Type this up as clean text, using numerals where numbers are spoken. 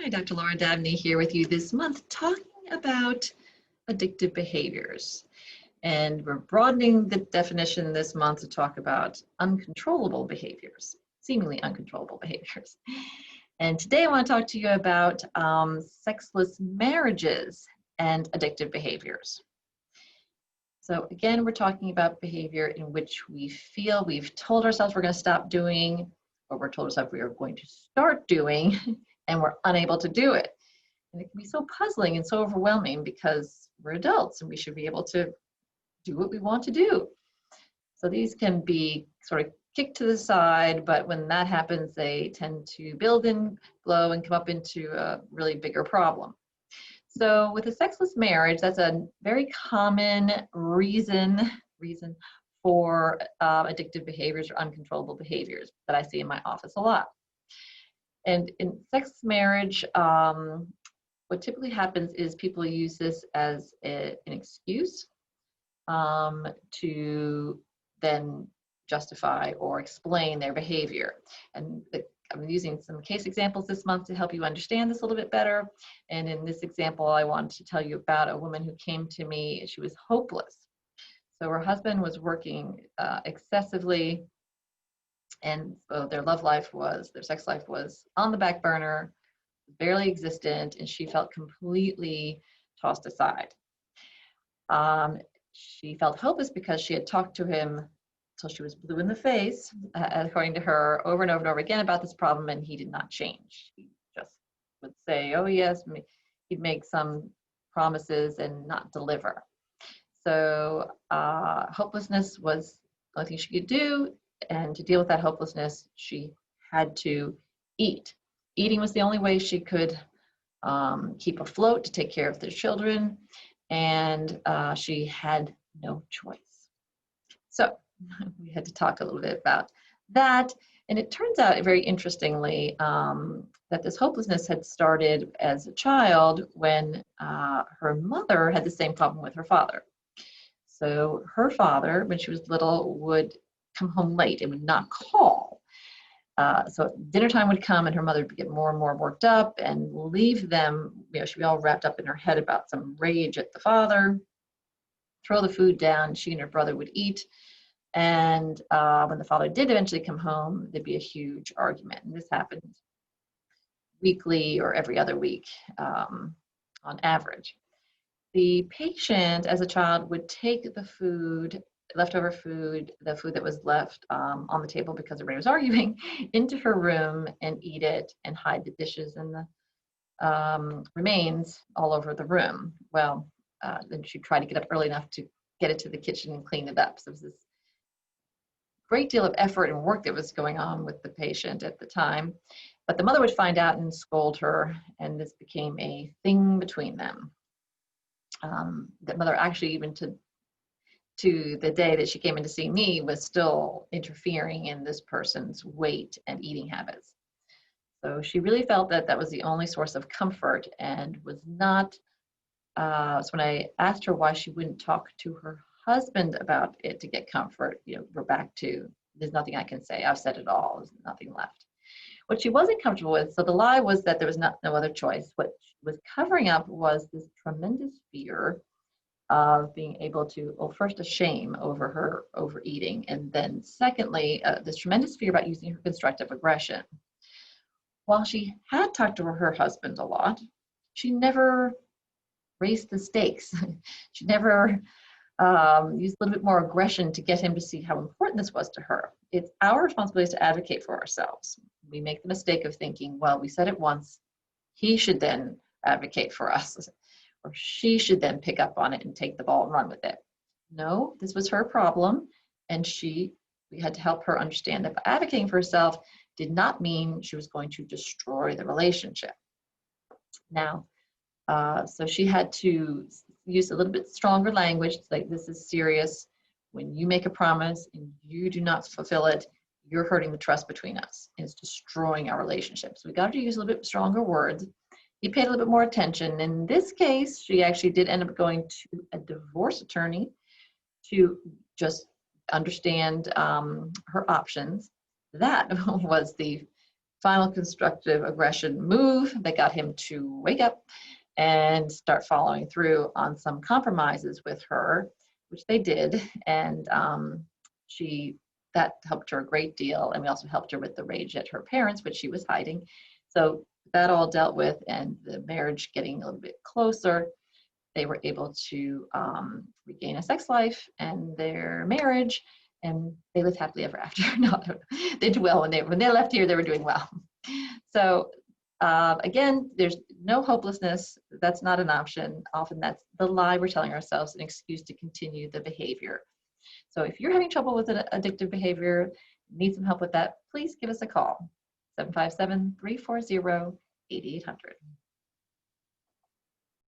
Hi, Dr. Laura Dabney here with you this month talking about addictive behaviors. And we're broadening the definition this month to talk about uncontrollable behaviors, seemingly uncontrollable behaviors. And today I want to talk to you about sexless marriages and addictive behaviors. So again, we're talking about behavior in which we feel we've told ourselves we're going to stop doing, or we're told ourselves we are going to start doing, and we're unable to do it. And it can be so puzzling and so overwhelming because we're adults and we should be able to do what we want to do. So these can be sort of kicked to the side, but when that happens, they tend to build and grow and come up into a really bigger problem. So with a sexless marriage, that's a very common reason for addictive behaviors or uncontrollable behaviors that I see in my office a lot. And in sexless marriage, what typically happens is people use this as an excuse to then justify or explain their behavior. And I'm using some case examples this month to help you understand this a little bit better. And in this example, I wanted to tell you about a woman who came to me. She was hopeless. So her husband was working excessively, and so their sex life was on the back burner, barely existent, and she felt completely tossed aside. She felt hopeless because she had talked to him till she was blue in the face, according to her, over and over and over again about this problem, and he did not change. He just would say, oh yes, he'd make some promises and not deliver. So hopelessness was the only thing she could do, and to deal with that hopelessness, she had to eat. Eating was the only way she could keep afloat, to take care of their children, and she had no choice. So we had to talk a little bit about that. And it turns out, very interestingly, that this hopelessness had started as a child when her mother had the same problem with her father. So her father, when she was little, would come home late and would not call. So dinner time would come and her mother would get more and more worked up and leave them, she'd be all wrapped up in her head about some rage at the father, throw the food down, she and her brother would eat. And when the father did eventually come home, there'd be a huge argument. And this happened weekly or every other week on average. The patient, as a child, would take the food, leftover food, the food that was left on the table because everybody was arguing, into her room and eat it and hide the dishes and the remains all over the room. Well, then she'd try to get up early enough to get it to the kitchen and clean it up. So it was this great deal of effort and work that was going on with the patient at the time. But the mother would find out and scold her, and this became a thing between them. The mother actually, even to the day that she came in to see me, was still interfering in this person's weight and eating habits. So she really felt that that was the only source of comfort, and was not, so when I asked her why she wouldn't talk to her husband about it to get comfort, we're back to, there's nothing I can say, I've said it all, there's nothing left. What she wasn't comfortable with, so the lie was that there was no other choice. What she was covering up was this tremendous fear of being able to, well, first a shame over her overeating, and then secondly, this tremendous fear about using her constructive aggression. While she had talked to her husband a lot, she never raised the stakes. She never used a little bit more aggression to get him to see how important this was to her. It's our responsibility to advocate for ourselves. We make the mistake of thinking, well, we said it once, he should then advocate for us, or she should then pick up on it and take the ball and run with it. No, this was her problem, and we had to help her understand that advocating for herself did not mean she was going to destroy the relationship. Now, so she had to use a little bit stronger language, like, this is serious. When you make a promise and you do not fulfill it, you're hurting the trust between us, and it's destroying our relationship. So we got to use a little bit stronger words. He paid a little bit more attention. In this case, she actually did end up going to a divorce attorney to just understand her options. That was the final constructive aggression move that got him to wake up and start following through on some compromises with her, which they did. And that helped her a great deal. And we also helped her with the rage at her parents, which she was hiding. So that all dealt with, and the marriage getting a little bit closer, they were able to regain a sex life and their marriage, and they lived happily ever after. No, they did well when they left here. They were doing well. So again, there's no hopelessness. That's not an option. Often that's the lie we're telling ourselves, an excuse to continue the behavior. So if you're having trouble with an addictive behavior, need some help with that, please give us a call, 757-340-8800.